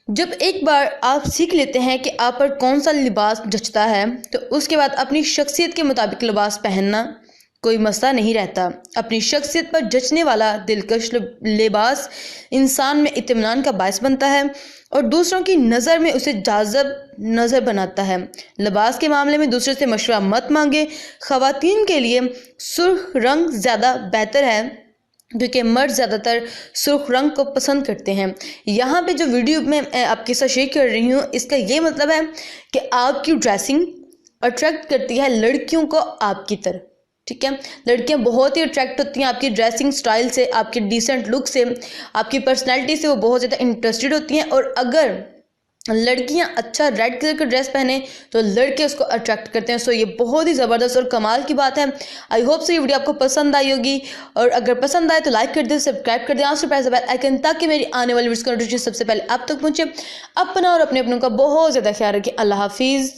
जब एक बार आप सीख लेते हैं कि आप पर कौन सा लिबास जचता है तो उसके बाद अपनी शख्सियत के मुताबिक लिबास पहनना कोई मसला नहीं रहता। अपनी शख्सियत पर जचने वाला दिलकश लिबास इंसान में इत्मीनान का बायस बनता है और दूसरों की नज़र में उसे जाज़ब नज़र बनाता है। लिबास के मामले में दूसरे से मशवरा मत मांगे। ख़वातीन के लिए सुर्ख रंग ज़्यादा बेहतर है क्योंकि मर्द ज़्यादातर सुर्ख रंग को पसंद करते हैं। यहाँ पे जो वीडियो मैं आपके साथ शेयर कर रही हूँ इसका ये मतलब है कि आपकी ड्रेसिंग अट्रैक्ट करती है लड़कियों को आपकी तरफ। ठीक है, लड़कियां बहुत ही अट्रैक्ट होती हैं आपकी ड्रेसिंग स्टाइल से, आपके डिसेंट लुक से, आपकी पर्सनैलिटी से वो बहुत ज़्यादा इंटरेस्टेड होती हैं। और अगर लड़कियां अच्छा रेड कलर का ड्रेस पहने तो लड़के उसको अट्रैक्ट करते हैं। सो ये बहुत ही ज़बरदस्त और कमाल की बात है। आई होप सो ये वीडियो आपको पसंद आई होगी और अगर पसंद आए तो लाइक कर दें, सब्सक्राइब कर दें, आंसू प्रेस द बेल आइकन ताकि मेरी आने वाली वीडियोस का नोटिफिकेशन सबसे पहले आप तक पहुंचे। अपना और अपने अपनों का बहुत ज़्यादा ख्याल रखें। अल्लाह हाफिज़।